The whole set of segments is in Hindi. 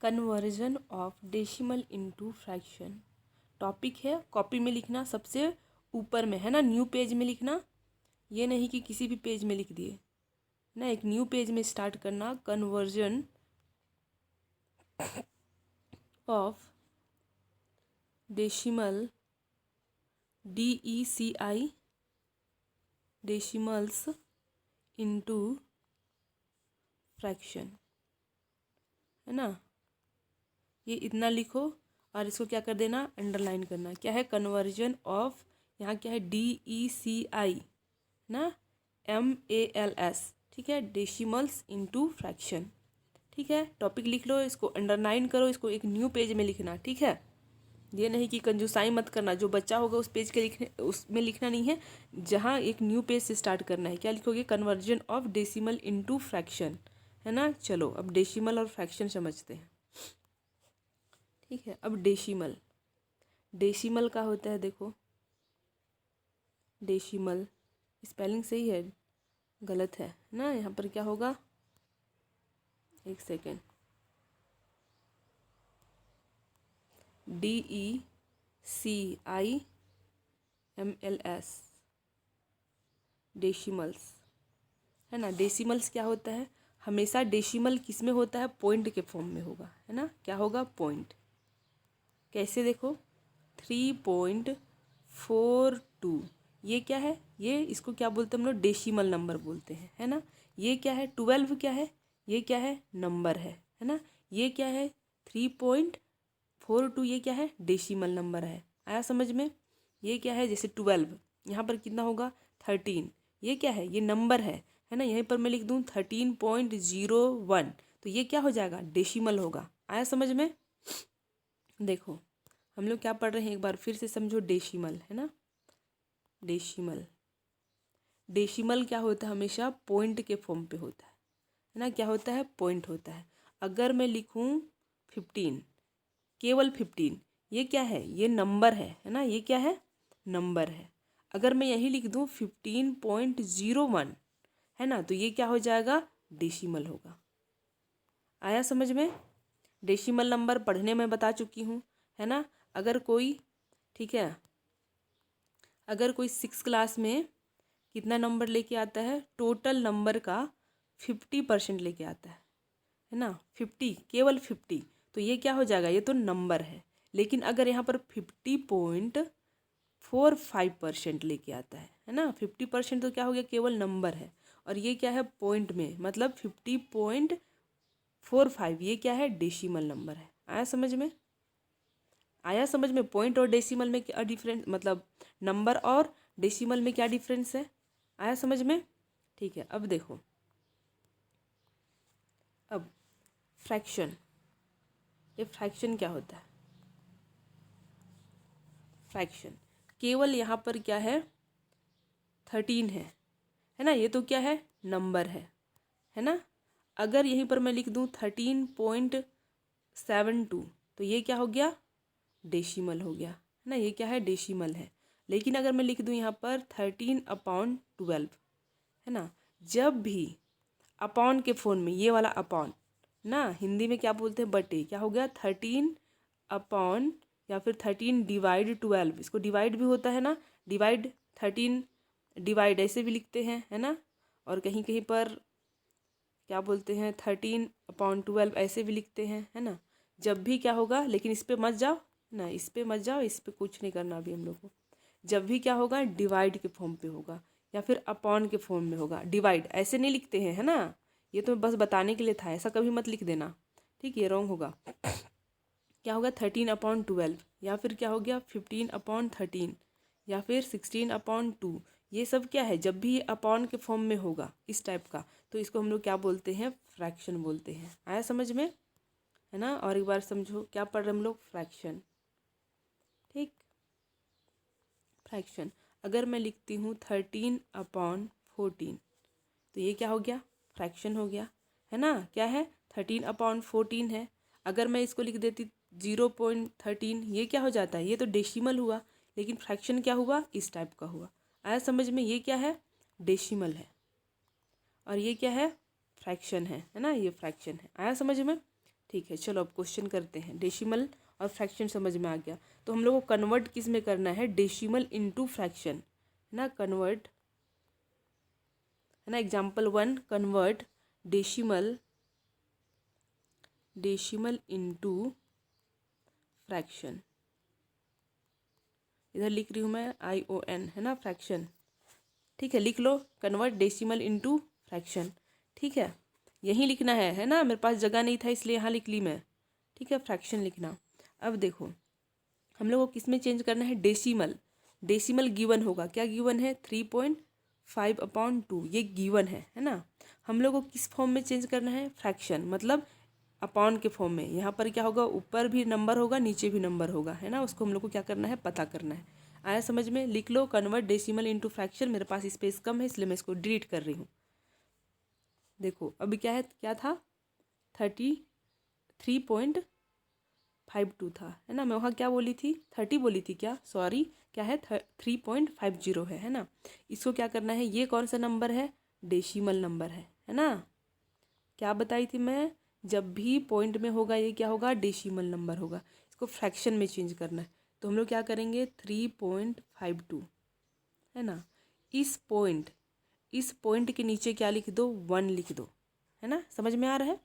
Conversion of decimal into fraction. Topic है कॉपी में लिखना, सबसे ऊपर में है ना, न्यू पेज में लिखना, ये नहीं कि किसी भी पेज में लिख दिए ना, एक न्यू पेज में स्टार्ट करना। Conversion of decimal DECI decimals into fraction, है ना। ये इतना लिखो और इसको क्या कर देना, अंडरलाइन करना। क्या है, कन्वर्जन ऑफ, यहाँ क्या है DECI ना, MALS, ठीक है, डेसिमल्स इनटू फ्रैक्शन, ठीक है। टॉपिक लिख लो, इसको अंडरलाइन करो, इसको एक न्यू पेज में लिखना, ठीक है। ये नहीं कि कंजूसाई मत करना, जो बच्चा होगा उस पेज के लिखने, उसमें लिखना नहीं है, जहाँ एक न्यू पेज से स्टार्ट करना है। क्या लिखोगे, conversion of decimal into fraction, है ना। चलो अब डेसिमल और फ्रैक्शन समझते हैं, ठीक है। अब डेसिमल, डेसिमल का होता है, देखो डेसिमल स्पेलिंग सही है, गलत है ना, यहाँ पर क्या होगा, एक सेकेंड, DECIMLS डेसिमल्स, है ना। डेसिमल्स क्या होता है, हमेशा डेसिमल किस में होता है, पॉइंट के फॉर्म में होगा, है ना। क्या होगा, पॉइंट। कैसे, देखो 3.42, ये क्या है, ये इसको क्या बोलते हैं हम लोग, डेसिमल नंबर बोलते हैं, है ना। ये क्या है, 12 क्या है, ये क्या है, नंबर है ना। ये क्या है, 3.42, ये क्या है, डेसिमल नंबर है। आया समझ में। ये क्या है, जैसे 12, यहाँ पर कितना होगा, 13, ये क्या है, ये नंबर है ना। यहीं पर मैं लिख दूँ 13.01, तो ये क्या हो जाएगा, डेसिमल होगा। आया समझ में। देखो हम लोग क्या पढ़ रहे हैं, एक बार फिर से समझो, डेसिमल, है ना। डेसिमल, डेसिमल क्या होता है, हमेशा पॉइंट के फॉर्म पे होता है ना। क्या होता है, पॉइंट होता है। अगर मैं लिखूं 15, केवल 15, ये क्या है, ये नंबर है ना, ये क्या है, नंबर है। अगर मैं यही लिख दूं 15.01, है ना, तो ये क्या हो जाएगा, डेसिमल होगा। आया समझ में। डेसिमल नंबर पढ़ने में बता चुकी हूँ, है ना। अगर कोई, ठीक है, अगर कोई 6 क्लास में कितना नंबर लेके आता है, टोटल नंबर का 50% लेके आता है ना, 50, केवल 50, तो ये क्या हो जाएगा, ये तो नंबर है। लेकिन अगर यहाँ पर 50.45% लेके आता है ना, 50% तो क्या हो गया, केवल नंबर है, और ये क्या है, पॉइंट में, मतलब 50.45, ये क्या है, डेसिमल नंबर है। आया समझ में। आया समझ में। पॉइंट और डेसिमल में क्या डिफरेंस, मतलब नंबर और डेसिमल में क्या डिफरेंस है। आया समझ में, ठीक है। अब देखो, अब फ्रैक्शन, ये फ्रैक्शन क्या होता है, फ्रैक्शन केवल यहाँ पर क्या है, 13 है ना, ये तो क्या है, नंबर है ना। अगर यहीं पर मैं लिख दूँ 13.72, तो ये क्या हो गया, डेसिमल हो गया, है ना, ये क्या है, डेसिमल है। लेकिन अगर मैं लिख दूँ यहाँ पर 13/12, है ना, जब भी अपॉन के फॉर्म में, ये वाला अपॉन ना, हिंदी में क्या बोलते हैं, बटे, क्या हो गया, 13 अपॉन, या फिर 13/12, इसको डिवाइड भी होता है ना, डिवाइड 13 डिवाइड ऐसे भी लिखते हैं, है ना। और कहीं कहीं पर क्या बोलते हैं, 13/12 ऐसे भी लिखते हैं, है ना। जब भी क्या होगा, लेकिन इस पर मत जाओ ना, इस पर मत जाओ, इस पर कुछ नहीं करना अभी हम लोग को। जब भी क्या होगा, डिवाइड के फॉर्म पे होगा, या फिर अपॉन के फॉर्म में होगा। डिवाइड ऐसे नहीं लिखते हैं, है ना, ये तो बस बताने के लिए था, ऐसा कभी मत लिख देना, ठीक, ये रॉन्ग होगा। क्या होगा, 13/12, या फिर क्या हो गया, 15/13, या फिर 16/2, ये सब क्या है, जब भी ये अपॉन के फॉर्म में होगा इस टाइप का, तो इसको हम लोग क्या बोलते हैं, फ्रैक्शन बोलते हैं। आया समझ में, है ना। और एक बार समझो, क्या पढ़ रहे हम लोग, फ्रैक्शन, ठीक। फ्रैक्शन, अगर मैं लिखती हूँ 13/14, तो ये क्या हो गया, फ्रैक्शन हो गया, है ना। क्या है, 13/14 है। अगर मैं इसको लिख देती 0.13, ये क्या हो जाता है, ये तो डेसिमल हुआ, लेकिन फ्रैक्शन क्या हुआ, इस टाइप का हुआ। आया समझ में। ये क्या है, डेसिमल है, और ये क्या है, फ्रैक्शन है ना, ये फ्रैक्शन है। आया समझ में, ठीक है, चलो अब क्वेश्चन करते हैं। डेसिमल और फ्रैक्शन समझ में आ गया, तो हम लोग को कन्वर्ट किस में करना है, डेसिमल इनटू फ्रैक्शन, है ना, कन्वर्ट, है ना। Example 1, convert decimal into fraction. इधर लिख रही हूँ मैं ION, है ना, फ्रैक्शन। ठीक है, लिख लो कन्वर्ट डेसिमल इनटू फ्रैक्शन। ठीक है, यहीं लिखना है ना, मेरे पास जगह नहीं था इसलिए यहाँ लिख ली मैं। ठीक है, फ्रैक्शन लिखना। अब देखो हम लोग को किस में चेंज करना है, डेसिमल। डेसिमल गिवन होगा, क्या गिवन है, 3.5/2, ये गिवन है ना। हम लोग को किस फॉर्म में चेंज करना है, फ्रैक्शन, मतलब अपॉन के फॉर्म में। यहाँ पर क्या होगा, ऊपर भी नंबर होगा नीचे भी नंबर होगा, है ना। उसको हम लोग को क्या करना है, पता करना है। आया समझ में, लिख लो कन्वर्ट डेसिमल इनटू फ्रैक्शन। मेरे पास स्पेस कम है इसलिए मैं इसको डिलीट कर रही हूँ। देखो अभी क्या है, क्या था, 3.52 था, है ना। मैं वहाँ क्या बोली थी, 30 बोली थी क्या, सॉरी, क्या है, 3.50 है ना। इसको क्या करना है, ये कौन सा नंबर है, डेसिमल नंबर है ना। क्या बताई थी मैं, जब भी पॉइंट में होगा ये क्या होगा, डेसिमल नंबर होगा। इसको फ्रैक्शन में चेंज करना है, तो हम लोग क्या करेंगे, 3.52, है ना। इस पॉइंट के नीचे क्या लिख दो, 1 लिख दो, है ना। समझ में आ रहा है,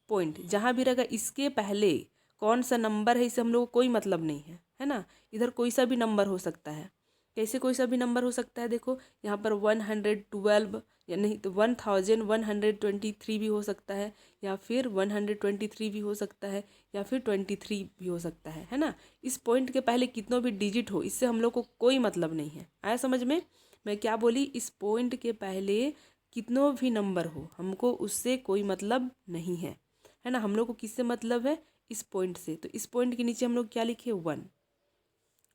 पॉइंट जहाँ भी रहेगा इसके पहले कौन सा नंबर है इससे हम लोग को कोई मतलब नहीं है ना। इधर कोई सा भी नंबर हो सकता है। कैसे कोई सा भी नंबर हो सकता है, देखो यहाँ पर 112 या नहीं तो 1123 भी हो सकता है, या फिर 123 भी हो सकता है, या फिर 23 भी हो सकता है ना। इस पॉइंट के पहले कितनों भी डिजिट हो इससे हम लोग को कोई मतलब नहीं है। आया समझ में, मैं क्या बोली, इस पॉइंट के पहले कितनों भी नंबर हो हमको उससे कोई मतलब नहीं है ना। हम लोग को किससे मतलब है, इस पॉइंट से। तो इस पॉइंट के नीचे हम लोग क्या लिखे, 1।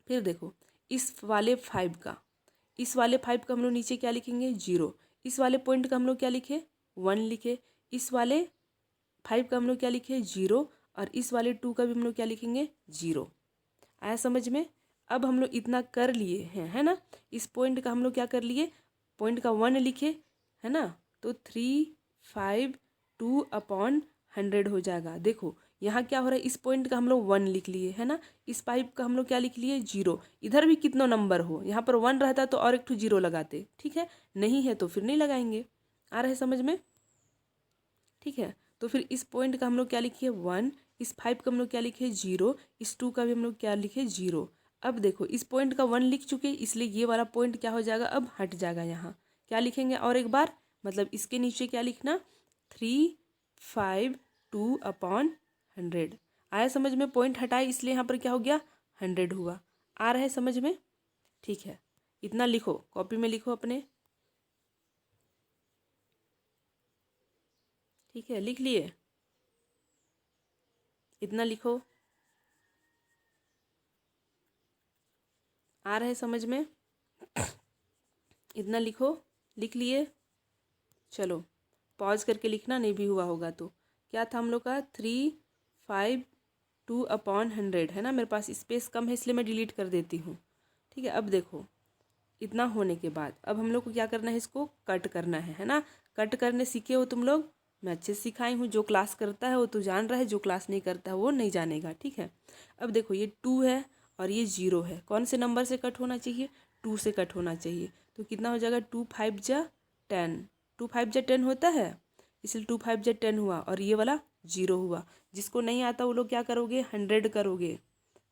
फिर देखो इस वाले 5 का, हम लोग नीचे क्या लिखेंगे, 0। इस वाले पॉइंट का हम लोग क्या लिखे, 1 लिखे। इस वाले 5 का हम लोग क्या लिखे, 0। और इस वाले 2 का भी हम लोग क्या लिखेंगे, 0। आया समझ में। अब हम लोग इतना कर लिए हैं, है ना। इस पॉइंट का हम लोग क्या कर लिए, पॉइंट का 1 लिखे, है ना। तो 352/100 हो जाएगा। देखो यहाँ क्या हो रहा है, इस पॉइंट का हम लोग 1 लिख लिए, है ना। इस पाइप का हम लोग क्या लिख लिए, 0। इधर भी कितना नंबर हो, यहाँ पर 1 रहता तो और एक 0 लगाते, ठीक है। नहीं है तो फिर नहीं लगाएंगे। आ रहा है समझ में, ठीक है। तो फिर इस पॉइंट का हम लोग क्या लिखिए, 1। इस 5 का हम लोग क्या लिखे, 0। इस 2 का भी हम लोग क्या लिखे, 0। अब देखो इस पॉइंट का 1 लिख चुके, इसलिए ये वाला पॉइंट क्या हो जाएगा, अब हट जाएगा। यहाँ क्या लिखेंगे और एक बार, मतलब इसके नीचे क्या लिखना, 352/100। आया समझ में, पॉइंट हटाए इसलिए यहाँ पर क्या हो गया, 100 हुआ। आ रहा है समझ में, ठीक है। इतना लिखो, कॉपी में लिखो अपने, ठीक है, लिख लिए, इतना लिखो। आ रहा है समझ में, इतना लिखो, लिख लिए। चलो पॉज करके लिखना, नहीं भी हुआ होगा तो। क्या था हम लोग का, 352/100, है ना। मेरे पास स्पेस कम है इसलिए मैं डिलीट कर देती हूँ, ठीक है। अब देखो इतना होने के बाद अब हम लोग को क्या करना है, इसको कट करना है ना। कट करने सीखे हो तुम लोग, मैं अच्छे से सिखाई हूँ। जो क्लास करता है वो तो जान रहा है, जो क्लास नहीं करता है वो नहीं जानेगा, ठीक है। अब देखो ये 2 है और ये 0 है, कौन से नंबर से कट होना चाहिए, 2 से कट होना चाहिए। तो कितना हो जाएगा, 2 5 जा 10, 2 5 जा 10 होता है, इसलिए 2 5 जा 10 हुआ, और ये वाला 0 हुआ। जिसको नहीं आता वो लोग क्या करोगे, 100 करोगे,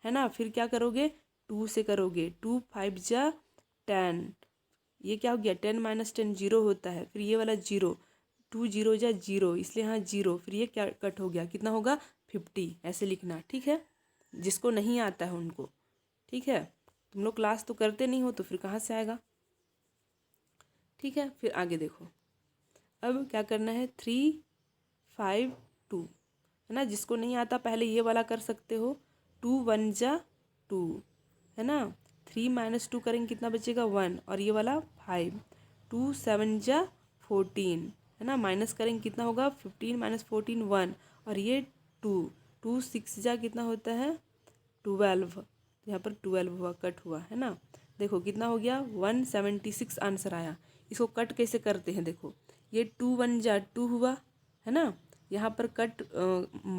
है ना। फिर क्या करोगे, 2 से करोगे, 2 5 जा 10, ये क्या हो गया, 10 - 10 0 होता है। फिर ये वाला 0, 2 0 जा 0, इसलिए यहाँ 0। फिर ये क्या कट हो गया, कितना होगा, 50। ऐसे लिखना, ठीक है। जिसको नहीं आता है उनको, ठीक है। तुम लोग क्लास तो करते नहीं हो तो फिर कहाँ से आएगा, ठीक है। फिर आगे देखो, अब क्या करना है, 352, है ना। जिसको नहीं आता पहले ये वाला कर सकते हो, 2 1 जा 2, है ना। 3 - 2 करेंगे कितना बचेगा, 1, और ये वाला 5, 2 7 जा 14, है ना। माइनस करेंगे कितना होगा, 15 - 14 1, और ये 2, 2 6 जा कितना होता है, 12। यहाँ पर 12 हुआ, कट हुआ, है ना। देखो कितना हो गया, 176 आंसर आया। इसको कट कैसे करते हैं, देखो ये 2 1 जा 2 हुआ, है ना। यहाँ पर कट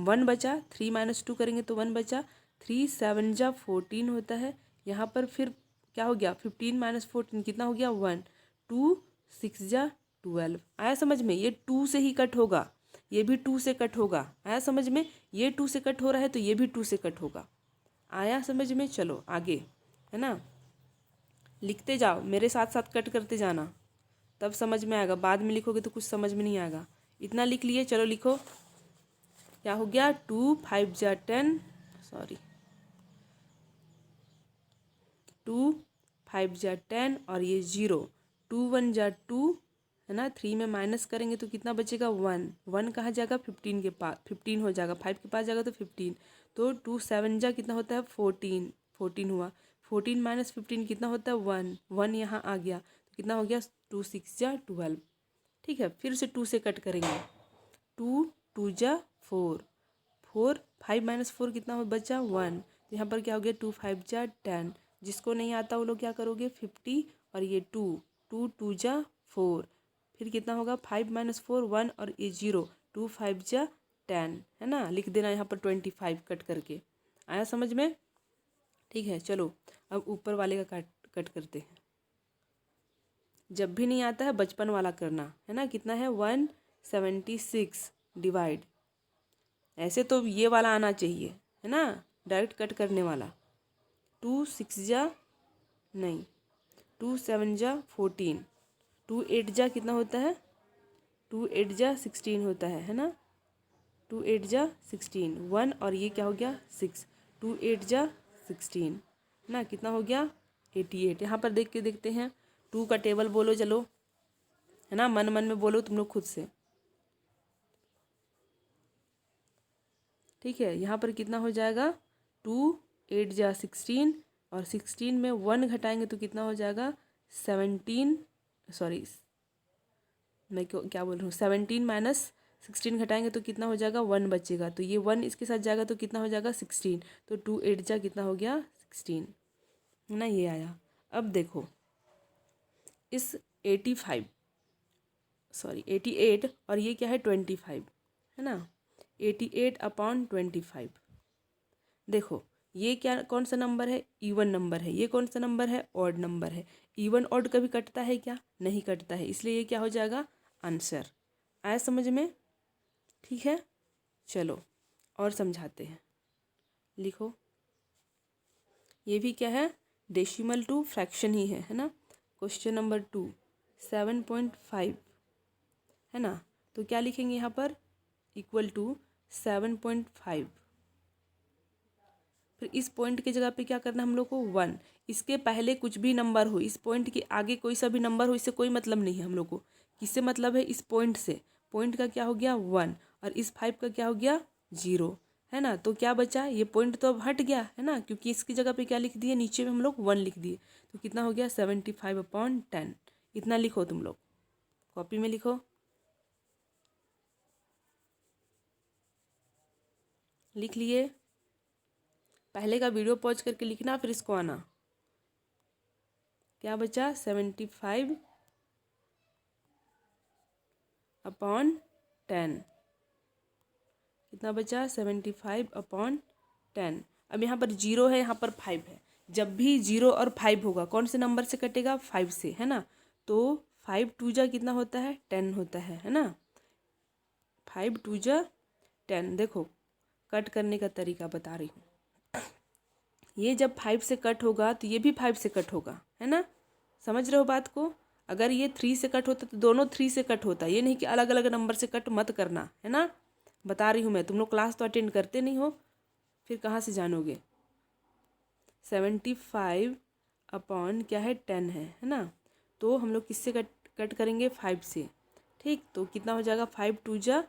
1 बचा, 3 माइनस 2 करेंगे तो 1 बचा, 3 7 जा 14 होता है। यहाँ पर फिर क्या हो गया, 15 माइनस 14 कितना हो गया 1, 2 6 जा 12। आया समझ में, ये 2 से ही कट होगा, ये भी 2 से कट होगा। आया समझ में, ये 2 से कट हो रहा है तो ये भी 2 से कट होगा। आया समझ में। चलो आगे, है ना, लिखते जाओ, मेरे साथ साथ कट करते जाना, तब समझ में आएगा। बाद में लिखोगे तो कुछ समझ में नहीं आएगा। इतना लिख लिए, चलो लिखो। क्या हो गया, 2 5 जा 10, सॉरी 2 5 जा 10 और ये 0, 2 1 जा 2, है ना। 3 में माइनस करेंगे तो कितना बचेगा 1, 1 कहाँ जाएगा 15 के पास, 15 हो जाएगा, 5 के पास जाएगा तो 15, तो 2 7 जा कितना होता है 14, 14 हुआ। 14 माइनस 15 कितना होता है 1, 1 यहाँ आ गया तो कितना हो गया 2 6 जा 12। ठीक है, फिर से 2 से कट करेंगे, 2 2 जा 4, 4 5 माइनस 4 कितना हो बचा 1, तो यहाँ पर क्या हो गया 2 5 जा 10। जिसको नहीं आता वो लोग क्या करोगे 50 और ये 2 2 2 जा 4, फिर कितना होगा 5 माइनस 4 1 और ये 0, 2 5 जा 10, है ना। लिख देना यहाँ पर 25 कट करके। आया समझ में। ठीक है, चलो अब ऊपर वाले का कट करते हैं। जब भी नहीं आता है बचपन वाला करना, है ना। कितना है 176 डिवाइड, ऐसे तो ये वाला आना चाहिए, है ना, डायरेक्ट कट करने वाला। 2 6 जा नहीं, 2 7 जा 14, 2 8 जा कितना होता है 2 8 जा 16 होता है ना। 2 8 जा 16, 1 और ये क्या हो गया 6, 2 8 जा 16 ना, कितना हो गया 88। यहाँ पर देख के देखते हैं, 2 का टेबल बोलो चलो, है ना, मन मन में बोलो तुम लोग खुद से। ठीक है, यहाँ पर कितना हो जाएगा 2 8 जा 16 और 16 में 1 घटाएंगे तो कितना हो जाएगा 17, सॉरी मैं क्या बोल रही हूँ, 17 माइनस 16 घटाएंगे तो कितना हो जाएगा 1 बचेगा, तो ये 1 इसके साथ जाएगा तो कितना हो जाएगा 16, तो 2 8 जा कितना हो गया 16, है ना, ये आया। अब देखो इस 88 और ये क्या है 25, है ना, 88/25। देखो ये क्या, कौन सा नंबर है, इवन नंबर है, ये कौन सा नंबर है, ऑड नंबर है। इवन ऑड कभी कटता है क्या, नहीं कटता है, इसलिए ये क्या हो जाएगा आंसर। आया समझ में। ठीक है, चलो और समझाते हैं। लिखो, ये भी क्या है, डेसिमल टू फ्रैक्शन ही है ना। क्वेश्चन नंबर 2 7.5, है ना, तो क्या लिखेंगे यहाँ पर, इक्वल टू 7.5। फिर इस पॉइंट की जगह पे क्या करना है हम लोग को 1, इसके पहले कुछ भी नंबर हो, इस पॉइंट के आगे कोई सा भी नंबर हो, इससे कोई मतलब नहीं है हम लोग को। किससे मतलब है, इस पॉइंट से। पॉइंट का क्या हो गया 1 और इस 5 का क्या हो गया 0, है ना। तो क्या बचा, ये पॉइंट तो अब हट गया, है ना, क्योंकि इसकी जगह पे क्या लिख दिए, नीचे में हम लोग 1 लिख दिए, तो कितना हो गया 75/10। इतना लिखो तुम लोग, कॉपी में लिखो, लिख लिए। पहले का वीडियो पॉज करके लिखना, फिर इसको आना। क्या बचा 75/10, कितना बचा 75/10। अब यहाँ पर 0 है, यहाँ पर 5 है। जब भी 0 और 5 होगा कौन से नंबर से कटेगा, 5 से, है ना। तो 5 2 जा कितना होता है 10 होता है ना। 5 2 जा 10। देखो कट करने का तरीका बता रही हूँ। ये जब 5 से कट होगा तो ये भी 5 से कट होगा, है ना, समझ रहे हो बात को। अगर ये 3 से कट होता तो दोनों 3 से कट होता, ये नहीं कि अलग अलग नंबर से कट मत करना, है ना, बता रही हूँ मैं। तुम लोग क्लास तो अटेंड करते नहीं हो, फिर कहाँ से जानोगे। 75 क्या है 10 है ना। तो हम लोग किससे कट करेंगे 5 से। ठीक, तो कितना हो जाएगा 5 2 जा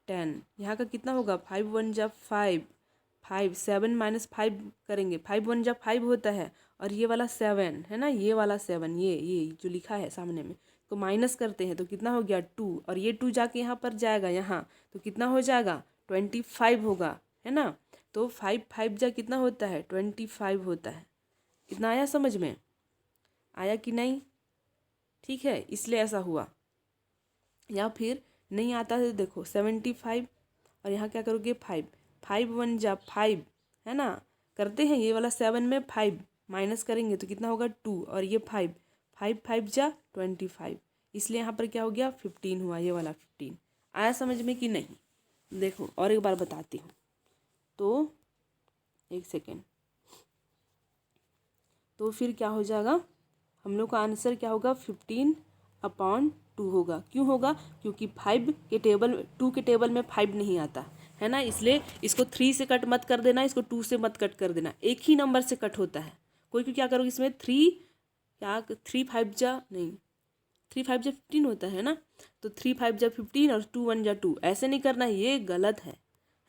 10, यहाँ का कितना होगा 5 1 जा 5, 5 7 माइनस 5 करेंगे, 5 1 जा 5 होता है, और ये वाला 7 है ना, ये वाला 7, ये जो लिखा है सामने में, तो माइनस करते हैं तो कितना हो गया 2, और ये 2 जाके यहाँ पर जाएगा यहाँ, तो कितना हो जाएगा 25 होगा, है ना। तो 5 5 जा कितना होता है 25 होता है। इतना आया समझ में, आया कि नहीं। ठीक है, इसलिए ऐसा हुआ। या फिर नहीं आता है तो देखो 75 और यहाँ क्या करोगे 5, 5 1 जा 5, है ना। करते हैं ये वाला 7 में 5 माइनस करेंगे तो कितना होगा 2, और ये 5, 5 5 जा 25, इसलिए यहाँ पर क्या हो गया 15 हुआ, ये वाला 15। आया समझ में कि नहीं? देखो और एक बार बताती हूँ, तो एक सेकेंड। तो फिर क्या हो जाएगा, हम लोग का आंसर क्या होगा 15/2 होगा। क्यों होगा? क्योंकि 2 के टेबल में 5 नहीं आता है ना, इसलिए इसको 3 से कट मत कर देना, इसको 2 से मत कट कर देना, एक ही नंबर से कट होता है। कोई क्यों क्या करोगे इसमें 3 5 जा नहीं 3 5 जा 15 होता है ना, तो 3 5 जा 15 और 2 1 जा 2, ऐसे नहीं करना, ये गलत है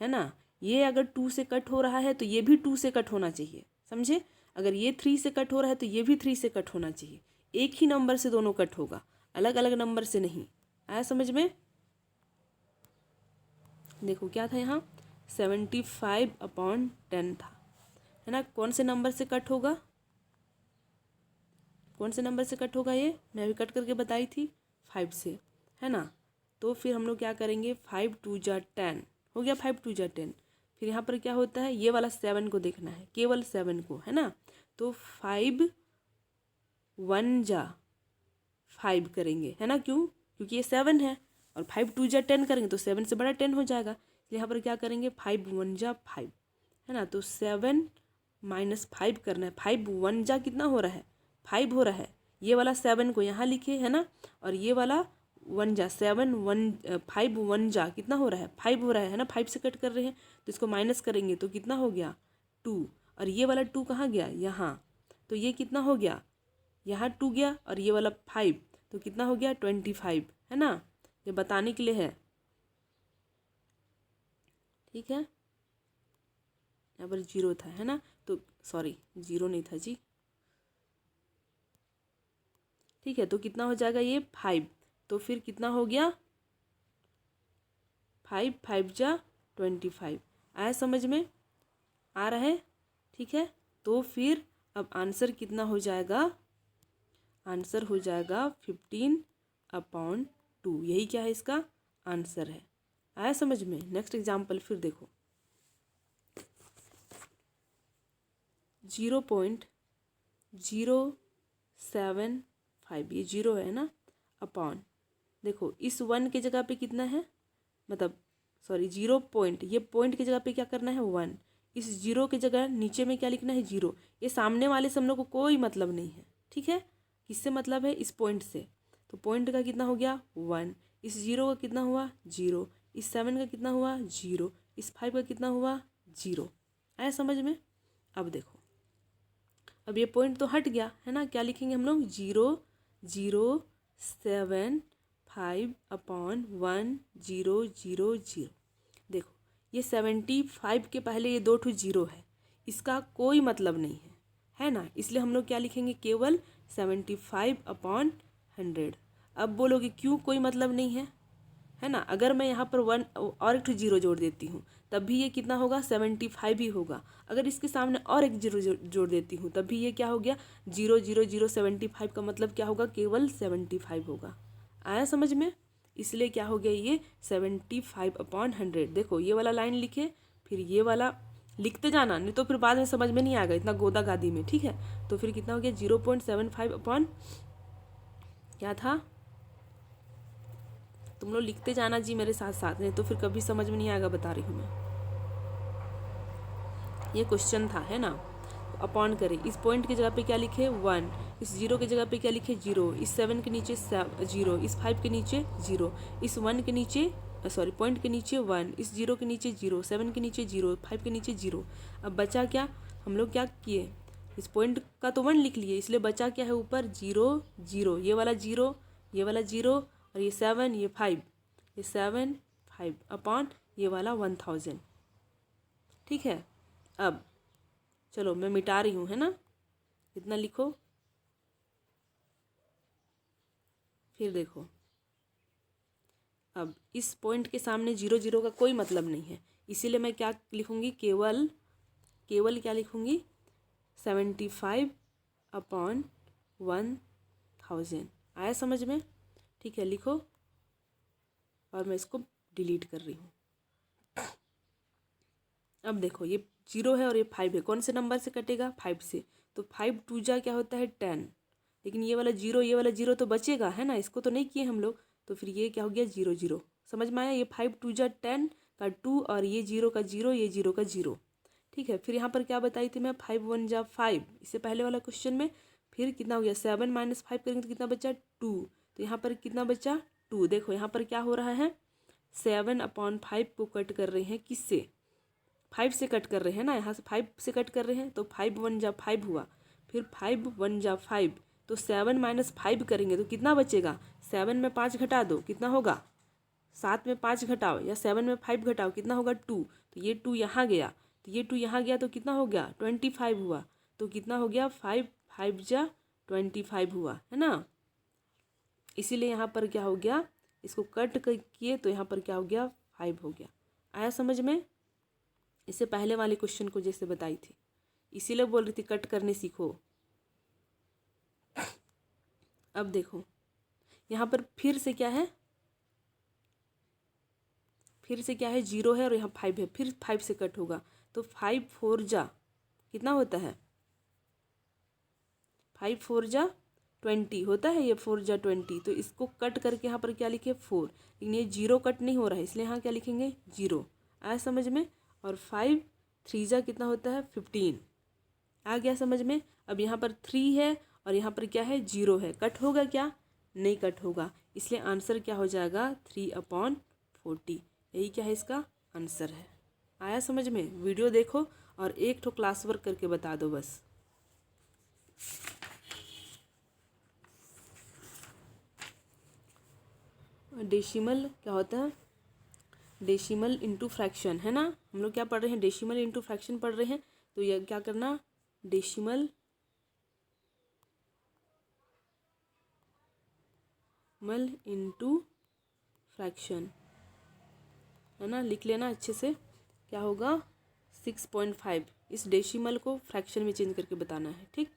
ना। ये अगर 2 से कट हो रहा है तो ये भी 2 से कट होना चाहिए, समझे। अगर ये 3 से कट हो रहा है तो ये भी 3 से कट होना चाहिए, एक ही नंबर से दोनों कट होगा, अलग अलग नंबर से नहीं। आया समझ में? देखो क्या था यहाँ 75/10 था, है ना। कौन से नंबर से कट होगा, कौन से नंबर से कट होगा, ये मैं अभी कट करके बताई थी 5 से, है ना। तो फिर हम लोग क्या करेंगे 5 2 जा 10 हो गया, 5 2 जा 10। फिर यहाँ पर क्या होता है, ये वाला 7 को देखना है, केवल 7 को, है ना। तो 5 1 जा 5 करेंगे, है ना। क्यों? क्योंकि ये 7 है, और 5 2 जा 10 करेंगे तो 7 से बड़ा 10 हो जाएगा। यहाँ पर क्या करेंगे 5 1 जा 5, है ना। तो 7 -5 करना है, 5 1 जा कितना हो रहा है 5 हो रहा है, ये वाला 7 को यहाँ लिखे, है ना। और ये वाला 1 जा 7 1 5 1 जा कितना हो रहा है 5 हो रहा है ना, 5 से कट कर रहे हैं तो इसको माइनस करेंगे तो कितना हो गया 2, और ये वाला 2 कहाँ गया यहाँ, तो ये कितना हो गया यहाँ 2 गया, और ये वाला 5 तो कितना हो गया 25, है ना। ये बताने के लिए है, ठीक है। यहाँ पर 0 था, है ना, तो सॉरी 0 नहीं था जी, ठीक है। तो कितना हो जाएगा ये 5, तो फिर कितना हो गया 5 5 जा 25। आया समझ में? आ रहा है, ठीक है। तो फिर अब आंसर कितना हो जाएगा, आंसर हो जाएगा 15/2, यही क्या है इसका आंसर है। आया समझ में? नेक्स्ट एग्जाम्पल फिर देखो 0.075, ये 0 है ना, अपॉन देखो इस 1 के जगह पे कितना है, मतलब सॉरी 0 पॉइंट, ये पॉइंट की जगह पे क्या करना है 1, इस 0 की जगह नीचे में क्या लिखना है 0। ये सामने वाले से हम लोग को कोई मतलब नहीं है, ठीक है। किससे मतलब है, इस पॉइंट से, तो पॉइंट का कितना हो गया 1, इस 0 का कितना हुआ 0, इस 7 का कितना हुआ 0, इस 5 का कितना हुआ 0। आया समझ में? अब देखो, अब ये पॉइंट तो हट गया, है ना। क्या लिखेंगे हम लोग 0.075/1 0 0 0। देखो ये 75 के पहले ये 2 0 है, इसका कोई मतलब नहीं है ना, इसलिए हम लोग क्या लिखेंगे केवल 75/100। अब बोलोगे क्यों कोई मतलब नहीं है ना। अगर मैं यहाँ पर 1 और एक 0 जोड़ देती हूँ तब भी ये कितना होगा 75 ही होगा। अगर इसके सामने और एक 0 जोड़ देती हूँ तब भी ये क्या हो गया 0 0 0 75 का मतलब क्या होगा केवल 75 होगा। आया समझ में? इसलिए क्या हो गया ये 75/100। देखो ये वाला लाइन लिखे, फिर ये वाला लिखते जाना, नहीं तो फिर बाद में समझ में नहीं आएगा इतना गोदा गादी में, ठीक है। तो फिर कितना हो गया 0.75 क्या था, तुम लोग लिखते जाना जी मेरे साथ साथ, नहीं तो फिर कभी समझ में नहीं आएगा, बता रही हूँ मैं। ये क्वेश्चन था, है ना। तो अपॉन करें, इस पॉइंट की जगह पे क्या लिखे 1, इस 0 की जगह पे क्या लिखे 0, इस 7 के नीचे 0, इस 5 के नीचे 0, इस 1 के नीचे सॉरी पॉइंट के नीचे 1, इस 0 के नीचे 0, 7 के नीचे 0, 5 के नीचे 0। अब बचा क्या, हम लोग क्या किए, इस पॉइंट का तो 1 लिख लिए, इसलिए बचा क्या है ऊपर 0 0, ये वाला 0, ये वाला 0, और ये 7, ये 5, ये 7 5 अपॉन ये वाला 1000, ठीक है। अब चलो मैं मिटा रही हूँ, है ना, इतना लिखो। फिर देखो अब इस पॉइंट के सामने 0 0 का कोई मतलब नहीं है, इसीलिए मैं क्या लिखूँगी केवल क्या लिखूँगी 75/1000। आया समझ में? ठीक है, लिखो, और मैं इसको डिलीट कर रही हूँ। अब देखो ये 0 है और ये 5 है, कौन से नंबर से कटेगा? 5 से। तो 5 टू जा क्या होता है? 10। लेकिन ये वाला 0, ये वाला 0 तो बचेगा, है ना, इसको तो नहीं किए हम लोग, तो फिर ये क्या हो गया? 0 0। समझ में आया? ये 5 टू जा 10 का 2 और ये 0 का 0, ये 0 का 0। ठीक है, फिर यहाँ पर क्या बताई थी मैं? 5 1 जा 5, इससे पहले वाला क्वेश्चन में। फिर कितना हो गया? 7 माइनस 5 करेंगे तो कितना बचा? 2। तो यहाँ पर कितना बचा? 2। देखो यहाँ पर क्या हो रहा है? 7/5 को कट कर रहे हैं, किससे? 5 से कट कर रहे हैं ना, यहाँ से 5 से कट कर रहे हैं, तो 5 1 जा 5 हुआ। फिर 5 1 जा 5, तो 7 माइनस 5 करेंगे तो कितना बचेगा? 7 में 5 घटा दो, कितना होगा? 7 में 5 घटाओ या 7 में 5 घटाओ, कितना होगा? 2। तो ये 2 यहाँ गया, तो ये 2 यहाँ गया, तो कितना हो गया? 25 हुआ। तो कितना हो गया? 5 5 जा 25 हुआ, है ना। इसीलिए यहाँ पर क्या हो गया? इसको कट किए तो यहाँ पर क्या हो गया? 5 हो गया। आया समझ में? इससे पहले वाले क्वेश्चन को जैसे बताई थी, इसीलिए बोल रही थी कट करने सीखो। अब देखो यहाँ पर फिर से क्या है? फिर से क्या है? 0 है और यहाँ 5 है, फिर 5 से कट होगा, तो 5 4 जा कितना होता है? 5 4 जा 20 होता है, ये 4 जा 20। तो इसको कट करके यहाँ पर क्या लिखे? 4। लेकिन ये 0 कट नहीं हो रहा है, इसलिए यहाँ क्या लिखेंगे? 0। आया समझ में? और 5 3 जा कितना होता है? 15। आ गया समझ में? अब यहाँ पर 3 है और यहाँ पर क्या है? 0 है, कट होगा क्या? नहीं कट होगा, इसलिए आंसर क्या हो जाएगा? 3/40। यही क्या है? इसका आंसर है। आया समझ में? वीडियो देखो और एक ठो क्लास वर्क करके बता दो बस। डेसिमल क्या होता है? डेसिमल इनटू फ्रैक्शन, है ना। हम लोग क्या पढ़ रहे हैं? डेसिमल इनटू फ्रैक्शन पढ़ रहे हैं। तो ये क्या करना? डेसिमल इनटू फ्रैक्शन, है ना, लिख लेना अच्छे से। क्या होगा? 6.5। इस डेसिमल को फ्रैक्शन में चेंज करके बताना है, ठीक।